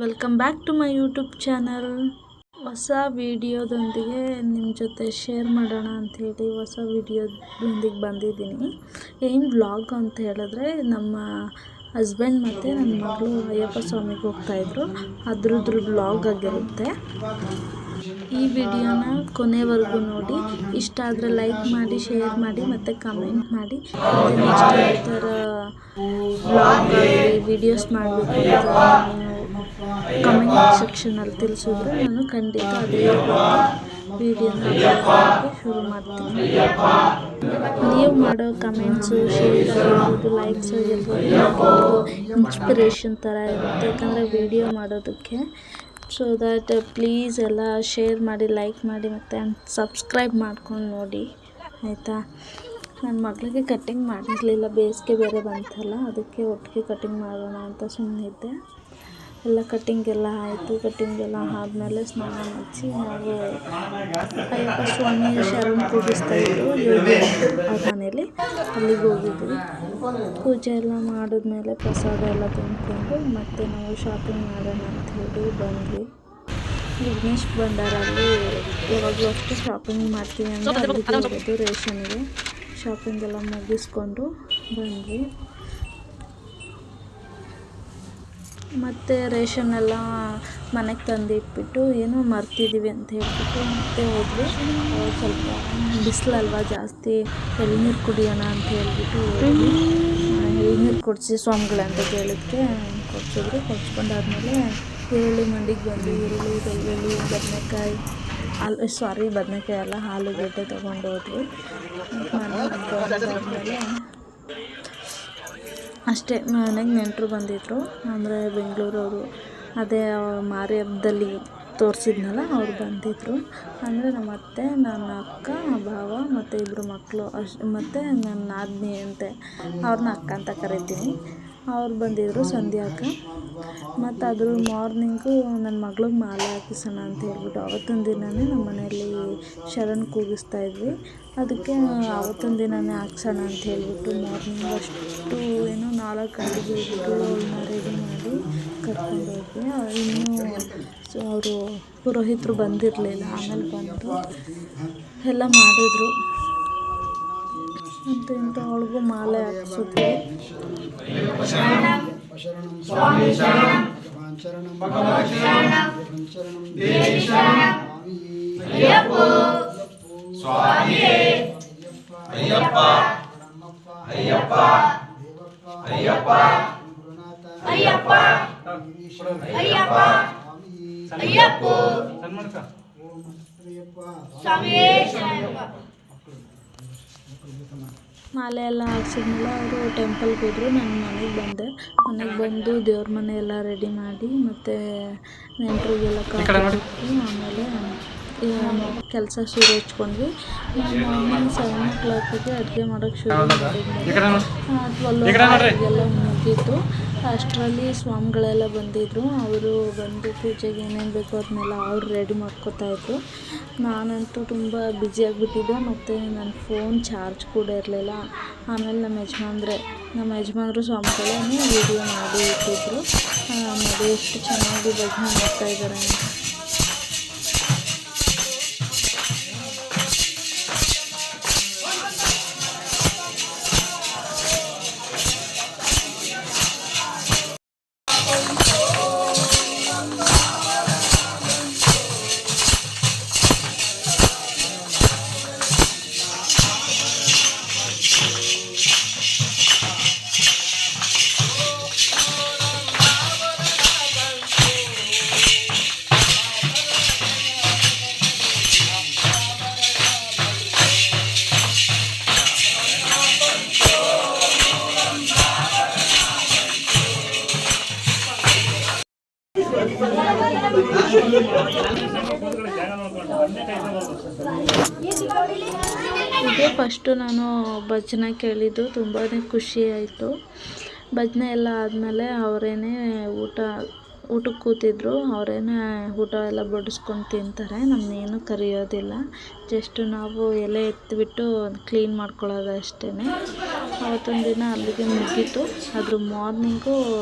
Welcome back to my YouTube channel. ಹೊಸ ವಿಡಿಯೋದೊಂದಿಗೆ ನಿಮ್ಮ ಜೊತೆ ಶೇರ್ ಮಾಡೋಣ ಅಂಥೇಳಿ ಹೊಸ ವಿಡಿಯೋದೊಂದಿಗೆ ಬಂದಿದ್ದೀನಿ. ಏನು ವ್ಲಾಗ್ ಅಂತ ಹೇಳಿದ್ರೆ, ನಮ್ಮ ಹಸ್ಬೆಂಡ್ ಮತ್ತು ನನ್ನ ಮಗಳು ಅಯ್ಯಪ್ಪ ಸ್ವಾಮಿಗೆ ಹೋಗ್ತಾಯಿದ್ರು, ಅದ್ರದ್ದು ವ್ಲಾಗ್ ಆಗಿರುತ್ತೆ. ಈ ವಿಡಿಯೋನ ಕೊನೆವರೆಗೂ ನೋಡಿ. ಇಷ್ಟ ಆದರೆ ಲೈಕ್ ಮಾಡಿ, ಶೇರ್ ಮಾಡಿ ಮತ್ತು ಕಮೆಂಟ್ ಮಾಡಿ. ಮತ್ತು ನೆಕ್ಸ್ಟ್ ಈ ಥರ ವ್ಲಾಗ್ ಆಗಲಿ ವಿಡಿಯೋಸ್ ಮಾಡಬೇಕು ಅಂತ ಕಮೆಂಟ್ ಸೆಕ್ಷನಲ್ಲಿ ತಿಳಿಸಿದ್ರೆ ನಾನು ಖಂಡಿತ ಅದೇ ವಿಡಿಯೋನ ಅಪ್ಲೋಡ್ ಶುರು ಮಾಡ್ತೀನಿ. ನೀವು ಮಾಡೋ ಕಮೆಂಟ್ಸು, ಶೇರ್ ಆಗಿರ್ಬೋದು, ಲೈಕ್ಸ್ ಆಗಿರ್ಬೋದು ಇನ್ಸ್ಪಿರೇಷನ್ ಥರ ಇರುತ್ತೆ, ಯಾಕಂದರೆ ವಿಡಿಯೋ ಮಾಡೋದಕ್ಕೆ. ಸೊ ದ್ಯಾಟ್ ಪ್ಲೀಸ್ ಎಲ್ಲ ಶೇರ್ ಮಾಡಿ, ಲೈಕ್ ಮಾಡಿ ಮತ್ತು ಸಬ್ಸ್ಕ್ರೈಬ್ ಮಾಡ್ಕೊಂಡು ನೋಡಿ, ಆಯಿತಾ. ನನ್ನ ಮಗಳಿಗೆ ಕಟ್ಟಿಂಗ್ ಮಾಡಿರಲಿಲ್ಲ, ಬೇಸಿಗೆ ಬೇರೆ ಬಂತಲ್ಲ, ಅದಕ್ಕೆ ಒಟ್ಟಿಗೆ ಕಟ್ಟಿಂಗ್ ಮಾಡೋಣ ಅಂತ ಸುಮ್ಮನಿದ್ದೆ. ಎಲ್ಲ ಕಟ್ಟಿಂಗ್ ಎಲ್ಲ ಆಯಿತು. ಕಟ್ಟಿಂಗ್ ಎಲ್ಲ ಆದಮೇಲೆ ಸ್ನಾನ ಮಾಡಿಸಿ ನಾವು ಅಯ್ಯಪ್ಪ ಸ್ವಾಮಿ ಶರಣ ಕೂಗಿಸ್ತಾಯಿದ್ರು ಅವ್ರ ಮನೇಲಿ, ಅಲ್ಲಿಗೆ ಹೋಗಿದ್ವಿ. ಪೂಜೆ ಎಲ್ಲ ಮಾಡಿದ್ಮೇಲೆ ಪ್ರಸಾದ ಎಲ್ಲ ತಿಂದ್ಕೊಂಡು ಮತ್ತೆ ನಾವು ಶಾಪಿಂಗ್ ಮಾಡೋಣ ಅಂತ ಹೇಳಿ ಬಂದ್ವಿ. ವಿಘ್ನೇಶ್ ಭಂಡಾರಲ್ಲಿ ಯಾವಾಗಲೂ ಅಷ್ಟು ಶಾಪಿಂಗ್ ಮಾಡ್ತೀವಿ ಅಂದರೆ ಅಲ್ಲಿಗೆ ಹೋಗೋದು. ರೇಷನ್ಗೆ ಶಾಪಿಂಗ್ ಎಲ್ಲ ಮುಗಿಸ್ಕೊಂಡು ಬಂದ್ವಿ. ಮತ್ತು ರೇಷನ್ನೆಲ್ಲ ಮನೆಗೆ ತಂದು ಇಟ್ಬಿಟ್ಟು ಏನೋ ಮರ್ತಿದ್ದೀವಿ ಅಂತ ಹೇಳ್ಬಿಟ್ಟು ಮತ್ತೆ ಹೋದ್ವಿ. ಸ್ವಲ್ಪ ಬಿಸಿಲಲ್ವ ಜಾಸ್ತಿ, ಎಳ್ನೀರು ಕುಡಿಯೋಣ ಅಂತ ಹೇಳ್ಬಿಟ್ಟು ಹೋದ್ವಿ. ಎಳ್ನೀರು ಕುಡಿಸಿ ಸ್ವಾಮಿಗಳೇ ಅಂತ ಕೇಳಿದ್ಕೆ ಕೊಡಿಸಿದ್ರು. ಕೊಡ್ಸ್ಕೊಂಡಾದ್ಮೇಲೆ ಈರುಳ್ಳಿ ಮಂಡಿಗೆ ಬಂದು ಈರುಳ್ಳಿ, ಬೆಳ್ಳುಳ್ಳಿ, ಬದನೆಕಾಯಿ ಬದನೆಕಾಯಿ ಅಲ್ಲ, ಆಲೂಗಡ್ಡೆ ತೊಗೊಂಡು ಹೋದ್ವಿ. ಮನೆಗೆ ಬಂದಾದ್ಮೇಲೆ ಅಷ್ಟೇ, ಮನೆಗೆ ನೆಂಟರು ಬಂದಿದ್ದರು, ಅಂದರೆ ಬೆಂಗಳೂರವರು. ಅದೇ ಮಾರಿ ಹಬ್ಬದಲ್ಲಿ ತೋರಿಸಿದ್ನಲ್ಲ, ಅವ್ರು ಬಂದಿದ್ದರು. ಅಂದರೆ ನಮ್ಮ ಅತ್ತೆ, ನನ್ನ ಅಕ್ಕ, ಭಾವ ಮತ್ತು ಇಬ್ಬರು ಮಕ್ಕಳು ಮತ್ತು ನನ್ನ ನಾದಿನಿ ಅಂತೆ, ಅವ್ರನ್ನ ಅಕ್ಕ ಅಂತ ಕರಿತೀನಿ. ಅವ್ರು ಬಂದಿದ್ದರು, ಸಂಧ್ಯಾ ಅಕ್ಕ. ಮತ್ತು ಅದ್ರ ಮಾರ್ನಿಂಗು ನನ್ನ ಮಗಳಿಗೆ ಮಾಲೆ ಹಾಕಿಸೋಣ ಅಂತ ಹೇಳ್ಬಿಟ್ಟು ಆವತ್ತಿನ ದಿನವೇ ನಮ್ಮ ಮನೆಯಲ್ಲಿ ಶರಣ ಕೂಗಿಸ್ತಾಯಿದ್ವಿ. ಅದಕ್ಕೆ ಆವತ್ತಿನ ದಿನವೇ ಹಾಕ್ಸೋಣ ಅಂತ ಹೇಳ್ಬಿಟ್ಟು ಮಾರ್ನಿಂಗ್ ಅಷ್ಟು ಏನೋ 4 ಗಂಟೆಗೆ ಇಟ್ಟು ಅವಳನ್ನ ರೆಡಿ ಮಾಡಿ ಕರ್ಕೊಂಡೋದ್ವಿ. ಇನ್ನೂ ಅವರು ಪುರೋಹಿತರು ಬಂದಿರಲಿಲ್ಲ, ಆಮೇಲೆ ಬಂದು ಎಲ್ಲ ಮಾಡಿದರು. ಅಂತ ಇಂಥ ಅವಳಿಗೂ ಮಾಲೆ ಹಾಕ್ಸಿದ್ವಿ. ಮಾಲೆ ಎಲ್ಲ ಹಾಕ್ಸಿದ್ಮೇಲೆ ಅವರು ಟೆಂಪಲ್ಗೆ ಹೋದರು. ನಾನು ಮನೆಗೆ ಬಂದು ದೇವ್ರ ಮನೆ ಎಲ್ಲ ರೆಡಿ ಮಾಡಿ ಮತ್ತು ನೆಂಟರಿಗೆಲ್ಲ ಕಾಫಿ ಆಮೇಲೆ ಕೆಲಸ ಶುರು ಹಚ್ಕೊಂಡ್ವಿ. ಮಾರ್ನಿಂಗ್ 7 o'clock ಅಡುಗೆ ಮಾಡೋಕ್ಕೆ ಶುರು ಮಾಡಿದ್ಮೇಲೆ 12 ಎಲ್ಲ ಮುಗೀತು. ಅಷ್ಟರಲ್ಲಿ ಸ್ವಾಮಿಗಳೆಲ್ಲ ಬಂದಿದ್ದರು. ಅವರು ಬಂದು ಪೂಜೆಗೆ ಏನೇನು ಬೇಕೋ ಅದನ್ನೆಲ್ಲ ಅವ್ರು ರೆಡಿ ಮಾಡ್ಕೊತಾಯಿದ್ರು. ನಾನಂತೂ ತುಂಬ ಬ್ಯುಸಿಯಾಗಿಬಿಟ್ಟಿದ್ದೆ, ಮತ್ತು ನನ್ನ ಫೋನ್ ಚಾರ್ಜ್ ಕೂಡ ಇರಲಿಲ್ಲ. ಆಮೇಲೆ ನಮ್ಮ ಯಜಮಾನ್ರು ಸ್ವಾಮಿಗಳೇ ವೀಡಿಯೋ ಮಾಡಿ ಇಟ್ಟಿದ್ರು. ನೋಡಿ ಎಷ್ಟು ಚೆನ್ನಾಗಿ ಭಜನೆ ಮಾಡ್ತಾಯಿದ್ದಾರೆ ಅಂತ. ಇದೇ ಫಸ್ಟು ನಾನು ಭಜನೆ ಕೇಳಿದ್ದು, ತುಂಬಾ ಖುಷಿ ಆಯಿತು. ಭಜನೆ ಎಲ್ಲ ಆದಮೇಲೆ ಅವರೇನೆ ಊಟಕ್ಕೆ ಕೂತಿದ್ರು. ಅವರೇನೆ ಊಟ ಎಲ್ಲ ಬಡಿಸ್ಕೊಂಡು ತಿಂತಾರೆ, ನಮ್ಮನ್ನೇನು ಕರೆಯೋದಿಲ್ಲ. ಜಸ್ಟ್ ನಾವು ಎಲೆ ಎತ್ತಿಬಿಟ್ಟು ಕ್ಲೀನ್ ಮಾಡ್ಕೊಳ್ಳೋದು ಅಷ್ಟೇ. ಆವತ್ತೊಂದು ದಿನ ಅಲ್ಲಿಗೆ ಮುಗೀತು. ಅದ್ರ ಮಾರ್ನಿಂಗು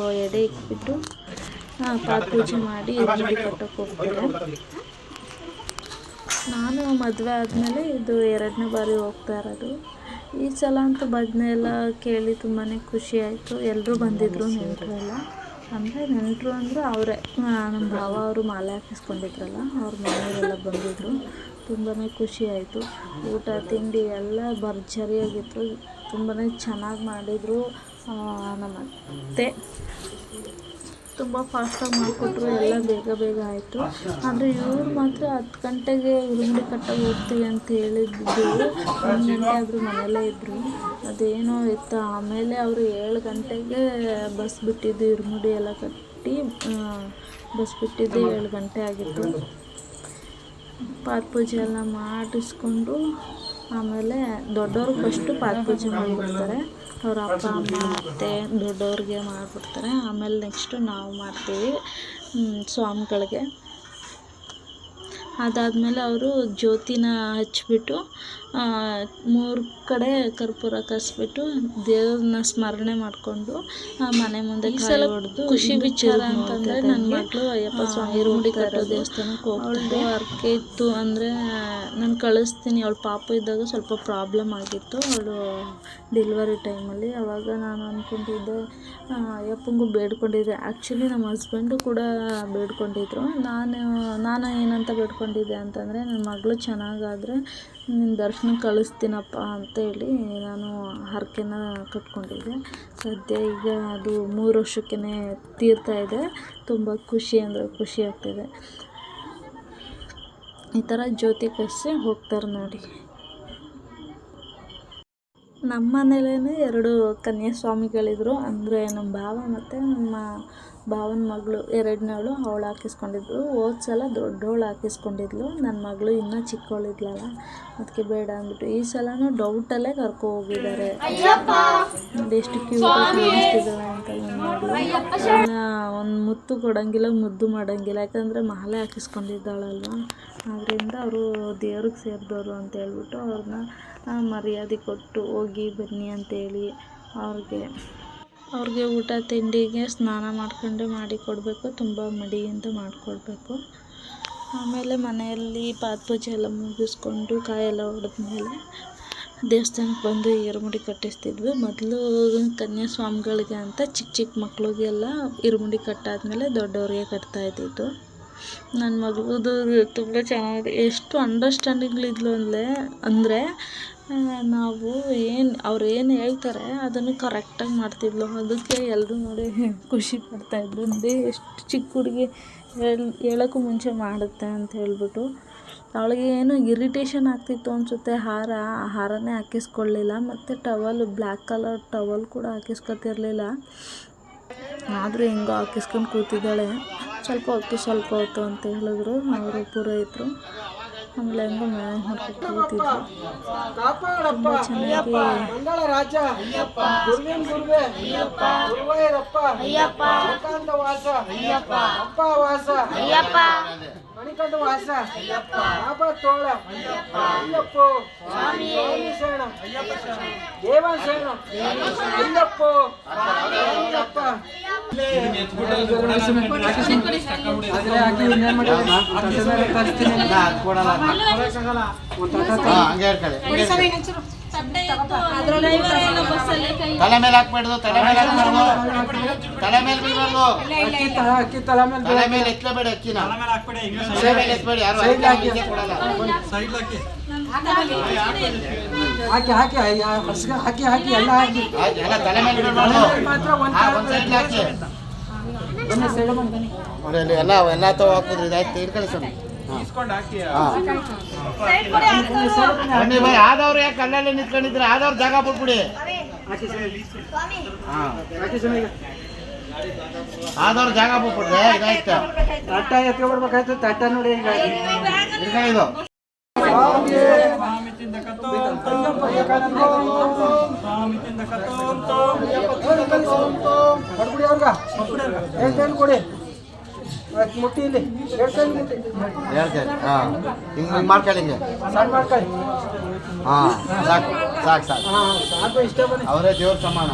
ಎಡೆ ಇಕ್ಬಿಟ್ಟು ಪಾದ ಪೂಜೆ ಮಾಡಿ ಇರುಮುಡಿ ಕಟ್ಟೋಕೆ ಹೋಗ್ತಾರೆ. ನಾನು ಮದುವೆ ಆದಮೇಲೆ ಇದು 2ನೇ ಬಾರಿ ಹೋಗ್ತಾ ಇರೋದು. ಈ ಸಲ ಅಂತೂ ಭಜನೆ ಎಲ್ಲ ಕೇಳಿ ತುಂಬಾ ಖುಷಿ ಆಯಿತು. ಎಲ್ಲರೂ ಬಂದಿದ್ದರು, ನೆಂಟರು ಎಲ್ಲ. ಅಂದರೆ ನೆಂಟರು ಅಂದರೆ ಅವರೇ, ನಮ್ಮ ಭಾವ ಅವರು ಮಾಲೆ ಹಾಕಿಸ್ಕೊಂಡಿದ್ರಲ್ಲ, ಅವ್ರ ಮನೆಯವರೆಲ್ಲ ಬಂದಿದ್ದರು. ತುಂಬಾ ಖುಷಿ ಆಯಿತು. ಊಟ ತಿಂಡಿ ಎಲ್ಲ ಭರ್ಜರಿಯಾಗಿತ್ತು. ತುಂಬಾ ಚೆನ್ನಾಗಿ ಮಾಡಿದರು. ನಮ್ಮ ಅತ್ತೆ ತುಂಬ ಫಾಸ್ಟಾಗಿ ಮಾಡಿಕೊಟ್ರು, ಎಲ್ಲ ಬೇಗ ಬೇಗ ಆಯಿತು. ಆದರೆ ಇವ್ರು ಮಾತ್ರ 10 ಗಂಟೆಗೆ ಇರುಮುಡಿ ಕಟ್ಟೋಕೆ ಹೋಗ್ತೀವಿ ಅಂತ ಹೇಳಿದ್ದು. 1 ಗಂಟೆ ಆದರೂ ಮನೆಯಲ್ಲೇ ಇದ್ದರು. ಅದೇನೋ ಇತ್ತು. ಆಮೇಲೆ ಅವರು 7 ಗಂಟೆಗೆ ಬಸ್ ಬಿಟ್ಟಿದ್ದು, ಇರುಮುಡಿ ಎಲ್ಲ ಕಟ್ಟಿ ಬಸ್ ಬಿಟ್ಟಿದ್ದು 7 ಗಂಟೆ ಆಗಿತ್ತು. ಪಾದ ಪೂಜೆ ಎಲ್ಲ ಮಾಡಿಸ್ಕೊಂಡು ಆಮೇಲೆ ದೊಡ್ಡವ್ರಿಗೆ ಫಸ್ಟು ಪಾದ ಪೂಜೆ ಮಾಡಿಬಿಡ್ತಾರೆ. ಅವ್ರ ಅಪ್ಪ ಅಮ್ಮ ಅತ್ತೆ ದೊಡ್ಡವ್ರಿಗೆ ಮಾಡಿಬಿಡ್ತಾರೆ. ಆಮೇಲೆ ನೆಕ್ಸ್ಟು ನಾವು ಮಾಡ್ತೀವಿ ಸ್ವಾಮಿಗಳಿಗೆ. ಅದಾದಮೇಲೆ ಅವರು ಜ್ಯೋತಿನ ಹಚ್ಬಿಟ್ಟು 3 ಕಡೆ ಕರ್ಪೂರ ಕಸ್ಬಿಟ್ಟು ದೇವ್ರನ್ನ ಸ್ಮರಣೆ ಮಾಡಿಕೊಂಡು ಮನೆ ಮುಂದೆ ಕಾಯಿ ಹೊಡೆದು ಖುಷಿ ವಿಚಾರ ಅಂತಂದರೆ ನನ್ನ ಮಗಳು ಅಯ್ಯಪ್ಪ ಸ್ವಾಮಿ ಇರುಮುಡಿ ಕಟ್ಟೋ ದೇವಸ್ಥಾನಕ್ಕೆ ಹೋಗ್ತಾಳೆ. ಅರ್ಕೆ ಇತ್ತು ಅಂದರೆ ನಾನು ಕಳಿಸ್ತೀನಿ. ಅವಳು ಪಾಪು ಇದ್ದಾಗ ಸ್ವಲ್ಪ ಪ್ರಾಬ್ಲಮ್ ಆಗಿತ್ತು, ಅವಳು ಡೆಲಿವರಿ ಟೈಮಲ್ಲಿ. ಆವಾಗ ನಾನು ಅಂದ್ಕೊಂಡಿದ್ದೆ, ಅಯ್ಯಪ್ಪಂಗೂ ಬೇಡ್ಕೊಂಡಿದ್ದೆ. ಆ್ಯಕ್ಚುಲಿ ನಮ್ಮ ಹಸ್ಬೆಂಡು ಕೂಡ ಬೇಡ್ಕೊಂಡಿದ್ರು. ನಾನು ಏನಂತ ಬೇಡ್ಕೊಂಡಿದ್ದೆ ಅಂತಂದರೆ, ನನ್ನ ಮಗಳು ಚೆನ್ನಾಗಾದರೆ ನಿನ್ನ ದರ್ಶನ ಕಳಿಸ್ತೀನಪ್ಪ ಅಂತೇಳಿ ನಾನು ಹರಕೆನ ಕಟ್ಕೊಂಡಿದ್ದೆ. ಸದ್ಯ ಈಗ ಅದು 3 ವರ್ಷಕ್ಕೇ ತೀರ್ತಾ ಇದೆ. ತುಂಬ ಖುಷಿ ಅಂದರೆ ಖುಷಿ ಆಗ್ತಿದೆ. ಈ ಥರ ಜ್ಯೋತಿ ಕಸಿ ಹೋಗ್ತಾರೆ ನೋಡಿ. ನಮ್ಮ ಮನೇಲೇ 2 ಕನ್ಯಾಸ್ವಾಮಿಗಳಿದ್ರು. ಅಂದರೆ ನಮ್ಮ ಭಾವ ಮತ್ತು ನಮ್ಮ ಭಾವನ ಮಗಳು 2ನೇವಳು, ಅವಳು ಹಾಕಿಸ್ಕೊಂಡಿದ್ಳು. ಹೋದ ಸಲ ದೊಡ್ಡವಳು ಹಾಕಿಸ್ಕೊಂಡಿದ್ಲು. ನನ್ನ ಮಗಳು ಇನ್ನೂ ಚಿಕ್ಕವಳಿದ್ಲಲ್ಲ, ಅದಕ್ಕೆ ಬೇಡ ಅಂದ್ಬಿಟ್ಟು ಈ ಸಲನೂ ಡೌಟಲ್ಲೇ ಕರ್ಕೊ ಹೋಗಿದ್ದಾರೆ. ನೋಡಿ ಎಷ್ಟು ಕ್ಯೂಟಾಗಿ ಕಾಣಿಸ್ತಿದ್ದಾಳೆ ಅಂತ ನನ್ನ ಮಗಳು. ಒಂದು ಮುತ್ತು ಕೊಡೋಂಗಿಲ್ಲ, ಮುದ್ದು ಮಾಡೋಂಗಿಲ್ಲ. ಯಾಕಂದರೆ ಮಾಲೆ ಹಾಕಿಸ್ಕೊಂಡಿದ್ದಾಳಲ್ವ, ಆದ್ದರಿಂದ ಅವರು ದೇವ್ರಿಗೆ ಸೇರಿದವರು ಅಂತ ಹೇಳ್ಬಿಟ್ಟು ಅವ್ರನ್ನ ಮರ್ಯಾದೆ ಕೊಟ್ಟು ಹೋಗಿ ಬನ್ನಿ ಅಂತೇಳಿ ಅವ್ರಿಗೆ ಊಟ ತಿಂಡಿಗೆ ಸ್ನಾನ ಮಾಡ್ಕೊಂಡು ಮಾಡಿ ಕೊಡಬೇಕು. ತುಂಬ ಮಡಿಯಿಂದ ಮಾಡಿಕೊಡ್ಬೇಕು. ಆಮೇಲೆ ಮನೆಯಲ್ಲಿ ಪಾದ ಪೂಜೆ ಎಲ್ಲ ಮುಗಿಸ್ಕೊಂಡು ಕಾಯೆಲ್ಲ ಹೊಡೆದ್ಮೇಲೆ ದೇವಸ್ಥಾನಕ್ಕೆ ಬಂದು ಇರುಮುಡಿ ಕಟ್ಟಿಸ್ತಿದ್ವಿ. ಮೊದಲು ಕನ್ಯಾಸ್ವಾಮಿಗಳಿಗೆ ಅಂತ ಚಿಕ್ಕ ಮಕ್ಳಿಗೆಲ್ಲ ಇರುಮುಡಿ ಕಟ್ಟಾದ್ಮೇಲೆ ದೊಡ್ಡವ್ರಿಗೆ ಕಟ್ತಾಯಿದ್ದಿದ್ದು. ನನ್ನ ಮಗುದು ತುಂಬ ಚೆನ್ನಾಗಿದೆ. ಎಷ್ಟು ಅಂಡರ್ಸ್ಟ್ಯಾಂಡಿಂಗ್ಲಿದ್ಲು ಅಂದರೆ ನಾವು ಅವ್ರು ಏನು ಹೇಳ್ತಾರೆ ಅದನ್ನು ಕರೆಕ್ಟಾಗಿ ಮಾಡ್ತಿದ್ಲು. ಅದಕ್ಕೆ ಎಲ್ಲರೂ ನೋಡಿ ಖುಷಿ ಪಡ್ತಾಯಿದ್ರು. ಎಷ್ಟು ಚಿಕ್ಕ ಹುಡುಗಿ ಹೇಳೋಕ್ಕೂ ಮುಂಚೆ ಮಾಡುತ್ತೆ ಅಂತ ಹೇಳ್ಬಿಟ್ಟು. ಅವಳಿಗೆ ಏನೋ ಇರಿಟೇಷನ್ ಆಗ್ತಿತ್ತು ಅನಿಸುತ್ತೆ. ಹಾರನೇ ಹಾಕಿಸ್ಕೊಳ್ಳಿಲ್ಲ, ಮತ್ತು ಟವಲ್ ಬ್ಲ್ಯಾಕ್ ಕಲರ್ ಟವಲ್ ಕೂಡ ಹಾಕಿಸ್ಕೊತಿರ್ಲಿಲ್ಲ. ಆದರೂ ಹೆಂಗೋ ಹಾಕಿಸ್ಕೊಂಡು ಕೂತಿದ್ದಾಳೆ. ಸ್ವಲ್ಪ ಹೊತ್ತು ಅಂತ ಹೇಳಿದ್ರು ಅವರು ಪುರೋಹಿತರು. ಆಮೇಲೆ ಹೆಂಗೋ ಮ್ಯಾನೇಜ್ ಮಾಡ್ಕೊಂಡು ಕೂತಿದ್ರು. ತುಂಬ ಚೆನ್ನಾಗಿ ಮಣಿಕಂಠ ವಾಸ ಬಾಬಾ ತೋಳ ಅಯ್ಯಪ್ಪ ಸ್ವಾಮಿ ಶರಣ ದೇವನ್ ಶರಣ ಅಯ್ಯಪ್ಪ ಅಯ್ಯಪ್ಪ ತಲೆ ಮೇಲೆ ಹಾಕ್ಬಾರ್ದು, ತಲೆ ಮೇಲೆ ತಲೆ ಮೇಲೆ ಬೀಳ್ಬಾರ್ದು. ತಲೆ ಮೇಲೆ ಎತ್ತಲೇಬೇಡಿ, ಅಕ್ಕಿನ ತಲೆ ಮೇಲೆ ಎತ್ತಬೇಡಿ. ಯಾರು ಕೊಡಲ್ಲ. ಹಾಕಿ ಎಲ್ಲ ಹಾಕಿ ಎಲ್ಲ ತಲೆ ಮೇಲೆ ಬೀಳ್ಬಾರ್ದು. ಒಂದು ಸೈಡ್ ಹಾಕಿ ಎಲ್ಲ ತಗೋ ಹಾಕಿದ್ರಿ. ಇದಾಯ್ತು, ಇಟ್ಕೊಳ್ಳಿ ಸ್ವಾಮಿ. ಆದವ್ರು ಯಾಕೆ ಅಲ್ಲಲ್ಲೇ ನಿಂತ್ಕೊಂಡಿದ್ರೆ ಆದವ್ರು ಜಾಗ ಬಿಟ್ಬಿಡಿ. ಆದವ್ರು ಜಾಗ ಬಿಟ್ಬಿಡ್ರೆ ಇದಾಯ್ತು. ತಟ್ಟ ಎತ್ಕೊಬಿಡ್ಬೇಕಾಯ್ತು. ತಟ್ಟ ನೋಡಿ ಇದು ಕೊಡ್ಬಿಡಿ ಅವ್ರಿಗ ಹೇಳ್ತೇನೆ ಕೊಡಿ. ಮುಟ್ಟಿ ಇಲ್ಲಿ ಹೇಳ್ತೇನೆ ಹೇಳ್ತೇನೆ. ಹಿಂಗೆ ಮಾಡ್ಕೊಳ್ಳಿ, ಹಿಂಗೆ ಸಣ್ಣ ಮಾಡ್ಕೊಳ್ಳಿ. ಸಾಕು ಸಾಕು ಸಾಕು. ಸಾಕು ಇಷ್ಟ ಬನ್ನಿ. ಅವರೇ ದೇವ್ರ ಸಮಾನ.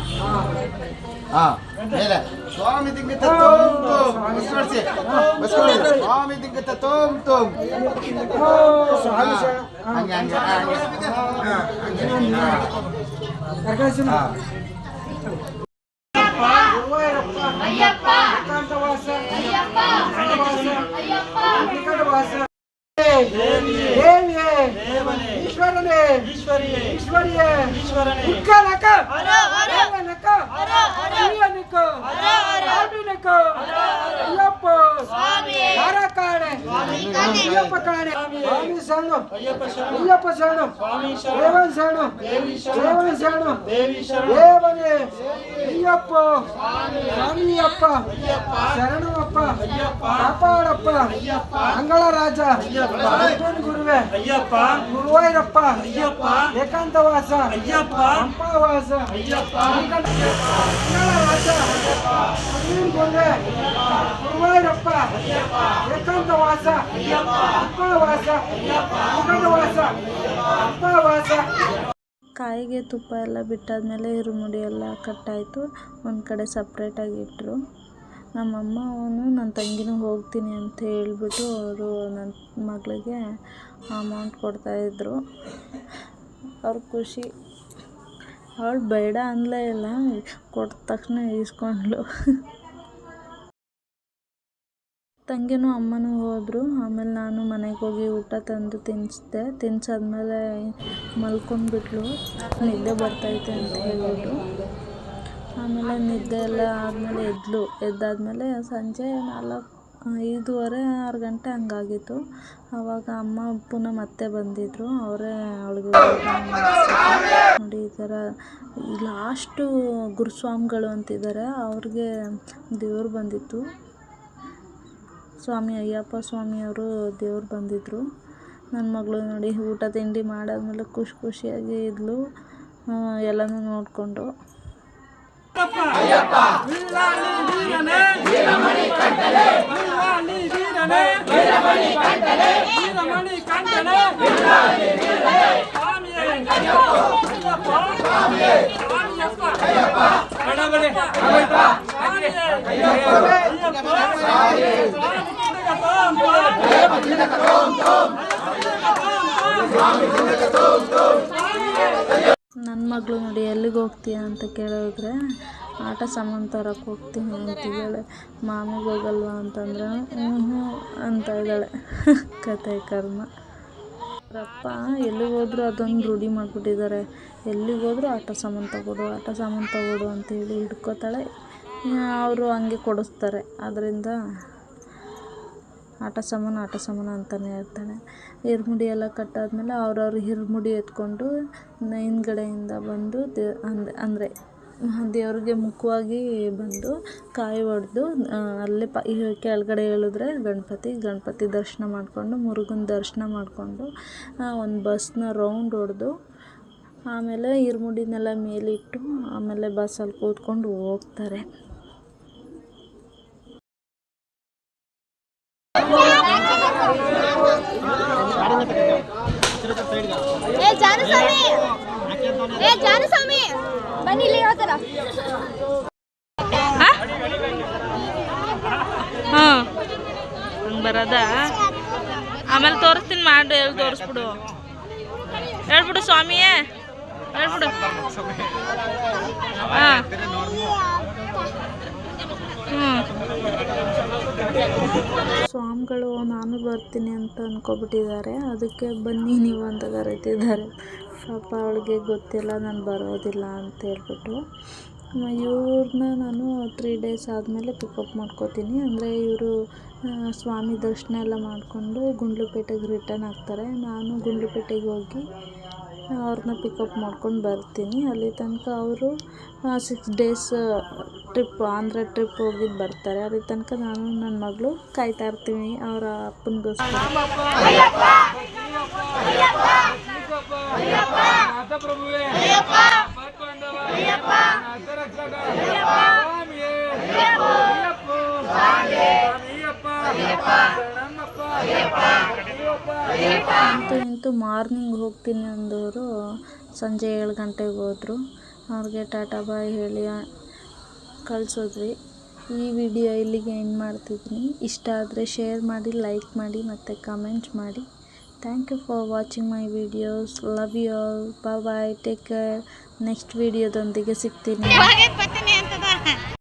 ಹಾ ಮೇಲೆ ಸ್ವಾಮಿ ದಿಂಗಿತ ತೋಮ್ ತೋಮ್ ಬಸ್ಕೊಳ್ಸಿ ಬಸ್ಕೊಳ್ಸಿ ಸ್ವಾಮಿ ದಿಂಗಿತ ತೋಮ್ ತೋಮ್ ಸ್ವಾಮಿ ಹಂಗೆ ಹಂಗೆ ಈಶ್ವರನೇ ಈಶ್ವರಿಯೇ ಅಯ್ಯಪ್ಪ ಕಾಣೆ ಸ್ವಾಮಿ ಶರಣು ಅಯ್ಯಪ್ಪ ಶರಣು ದೇವನ್ ಶರಣು ದೇವನ್ ಶರಣು ದೇವನೇ ಅಯ್ಯಪ್ಪ ಸ್ವಾಮಿಯಪ್ಪ ಶರಣಪ್ಪ ಕಾಪಾಡಪ್ಪ ಅಂಗಳ ರಾಜ ಗುರುವೆ ಅಯ್ಯಪ್ಪ ಗುರುವಾಯೂರಪ್ಪ ಅಯ್ಯಪ್ಪ ಏಕಾಂತವಾಸ ಅಯ್ಯಪ್ಪ ಪಂಪಾವಾಸ ಅಯ್ಯಪ್ಪ ಅಂಗಳ ರಾಜ ಗುರುವೆ ಗುರುವಾಯೂರಪ್ಪ ಏಕಾಂತವಾಸ ಪಂಪಾವಾಸ ಏಕಾಂತವಾಸ ಪಂಪಾವಾಸ. ಕಾಯಿಗೆ ತುಪ್ಪ ಎಲ್ಲ ಬಿಟ್ಟಾದ್ಮೇಲೆ ಹಿರುಮುಡಿ ಎಲ್ಲ ಕಟ್ಟಾಯಿತು. ಒಂದು ಕಡೆ ಸಪ್ರೇಟಾಗಿ ಇಟ್ಟರು. ನಮ್ಮಮ್ಮ ಅವನು ನನ್ನ ತಂಗಿನೂ ಹೋಗ್ತೀನಿ ಅಂತ ಹೇಳ್ಬಿಟ್ಟು ಅವರು ನನ್ನ ಮಗಳಿಗೆ ಅಮೌಂಟ್ ಕೊಡ್ತಾಯಿದ್ರು. ಅವ್ರ ಖುಷಿ. ಅವಳು ಬೇಡ ಅಂದಲೇ ಇಲ್ಲ, ಕೊಟ್ಟ ತಕ್ಷಣ ಇಸ್ಕೊಂಡ್ಳು. ತಂಗಿನೂ ಅಮ್ಮನೂ ಹೋದರು. ಆಮೇಲೆ ನಾನು ಮನೆಗೆ ಹೋಗಿ ಊಟ ತಂದು ತಿನ್ನಿಸ್ದೆ. ತಿನ್ಸಾದ್ಮೇಲೆ ಮಲ್ಕೊಂಡ್ಬಿಟ್ಲು, ನಿದ್ದೆ ಬರ್ತೈತೆ ಅಂತ ಹೇಳ್ಬಿಟ್ಟು. ಆಮೇಲೆ ನಿದ್ದೆ ಎಲ್ಲ ಆದಮೇಲೆ ಎದ್ದಾದ್ಮೇಲೆ ಸಂಜೆ 5:30 6 ಗಂಟೆ ಹಂಗಾಗಿತ್ತು. ಆವಾಗ ಅಮ್ಮ ಪುನಃ ಮತ್ತೆ ಬಂದಿದ್ದರು. ಅವರೇ ಅವಳಿಗೆ ನೋಡಿ ಈ ಥರ ಲಾಸ್ಟು ಗುರುಸ್ವಾಮಿಗಳು ಅಂತಿದ್ದಾರೆ, ಅವ್ರಿಗೆ ದೇವ್ರು ಬಂದಿತ್ತು. ಸ್ವಾಮಿ ಅಯ್ಯಪ್ಪ ಸ್ವಾಮಿಯವರು ದೇವ್ರು ಬಂದಿದ್ದರು. ನನ್ನ ಮಗಳು ನೋಡಿ ಊಟ ತಿಂಡಿ ಮಾಡಾದ್ಮೇಲೆ ಖುಷಿಯಾಗಿ ಇದ್ಲು, ಎಲ್ಲನೂ ನೋಡಿಕೊಂಡು. ನನ್ನ ಮಗಳು ನೋಡಿ ಎಲ್ಲಿಗೆ ಹೋಗ್ತೀಯ ಅಂತ ಕೇಳಿದ್ರೆ ಆಟ ಸಾಮಾನು ತರಕ್ಕೆ ಹೋಗ್ತೀನಿ ಅಂತಿದ್ದಾಳೆ. ಮಾಮಿಗೆ ಹೋಗಲ್ವಾ ಅಂತಂದ್ರೆ ಹ್ಞೂ ಅಂತ ಇದ್ದಾಳೆ. ಕತೆ ಕರ್ಮ. ಅವರಪ್ಪ ಎಲ್ಲಿಗೆ ಹೋದ್ರು ಅದೊಂದು ರೂಢಿ ಮಾಡಿಬಿಟ್ಟಿದ್ದಾರೆ. ಎಲ್ಲಿಗೆ ಹೋದ್ರು ಆಟ ಸಾಮಾನು ತಗೊಡು ಅಂತೇಳಿ ಹಿಡ್ಕೋತಾಳೆ. ಅವರು ಹಂಗೆ ಕೊಡಿಸ್ತಾರೆ. ಅದರಿಂದ ಆಟ ಸಾಮಾನು ಅಂತಲೇ ಇರ್ತಾಳೆ. ಹಿರುಮುಡಿ ಎಲ್ಲ ಕಟ್ಟಾದ್ಮೇಲೆ ಅವ್ರವ್ರ ಹಿರುಮುಡಿ ಎತ್ಕೊಂಡು ಹಿಂದ್ಗಡೆಯಿಂದ ಬಂದು ಅಂದರೆ ದೇವ್ರಿಗೆ ಮುಖವಾಗಿ ಬಂದು ಕಾಯಿ ಹೊಡೆದು ಅಲ್ಲೇ ಕೆಳಗಡೆ ಇಳಿದ್ರೆ ಗಣಪತಿ ದರ್ಶನ ಮಾಡಿಕೊಂಡು ಮುರುಗನ ದರ್ಶನ ಮಾಡಿಕೊಂಡು ಒಂದು ಬಸ್ನ ರೌಂಡ್ ಹೊಡೆದು ಆಮೇಲೆ ಹಿರುಮುಡಿನೆಲ್ಲ ಮೇಲಿಟ್ಟು ಆಮೇಲೆ ಬಸ್ಸಲ್ಲಿ ಕೂತ್ಕೊಂಡು ಹೋಗ್ತಾರೆ. ಬನ್ನಿ ಇಲ್ಲಿ ಹೇಳ್ತಾರ. ಹಾಂ ಬರೋದ ಆಮೇಲೆ ತೋರಿಸ್ತೀನಿ ಮಾಡಿ ತೋರಿಸ್ಬಿಡು ಹೇಳ್ಬಿಡು ಸ್ವಾಮಿಯೇ ಹೇಳ್ಬಿಡು. ಹಾಂ ಸ್ವಾಮಿಗಳು ನಾನು ಬರ್ತೀನಿ ಅಂತ ಅಂದ್ಕೊಬಿಟ್ಟಿದ್ದಾರೆ. ಅದಕ್ಕೆ ಬನ್ನಿ ನೀವು ಅಂತ ಕರೀತಿದ್ದಾರೆ. ಪಾಪ ಅವಳಿಗೆ ಗೊತ್ತಿಲ್ಲ ನಾನು ಬರೋದಿಲ್ಲ ಅಂತ ಹೇಳ್ಬಿಟ್ಟು. ಇವ್ರನ್ನ ನಾನು 3 days ಆದಮೇಲೆ ಪಿಕಪ್ ಮಾಡ್ಕೋತೀನಿ. ಅಂದರೆ ಇವರು ಸ್ವಾಮಿ ದರ್ಶನ ಎಲ್ಲ ಮಾಡಿಕೊಂಡು ಗುಂಡ್ಲುಪೇಟೆಗೆ ರಿಟರ್ನ್ ಆಗ್ತಾರೆ. ನಾನು ಗುಂಡ್ಲುಪೇಟೆಗೆ ಹೋಗಿ ಅವ್ರನ್ನ ಪಿಕಪ್ ಮಾಡ್ಕೊಂಡು ಬರ್ತೀನಿ. ಅಲ್ಲಿ ತನಕ ಅವರು 6 days ಟ್ರಿಪ್ ಆಂಧ್ರ ಟ್ರಿಪ್ ಹೋಗಿದ್ದು ಬರ್ತಾರೆ. ಅಲ್ಲಿ ತನಕ ನಾನು ನನ್ನ ಮಗಳು ಕಾಯ್ತಾ ಇರ್ತೀವಿ ಅವರ ಅಪ್ಪನಿಗೋಸ್ಕರ. ಅಂತೂ ಮಾರ್ನಿಂಗ್ ಹೋಗ್ತೀನಿ ಅಂದವರು ಸಂಜೆ 7 ಗಂಟೆಗೆ ಹೋದರು. ಅವ್ರಿಗೆ ಟಾಟಾ ಬಾಯ್ ಹೇಳಿ ಕಳಿಸಿದ್ವಿ. ಈ ವಿಡಿಯೋ ಇಲ್ಲಿಗೆ ಎಂಡ್ ಮಾಡ್ತಿದ್ದೀನಿ. ಇಷ್ಟ ಆದರೆ ಶೇರ್ ಮಾಡಿ, ಲೈಕ್ ಮಾಡಿ ಮತ್ತು ಕಮೆಂಟ್ ಮಾಡಿ. Thank you for watching my videos. Love you all. Bye, take care. Next ವಿಡಿಯೋದೊಂದಿಗೆ ಸಿಗ್ತೀನಿ.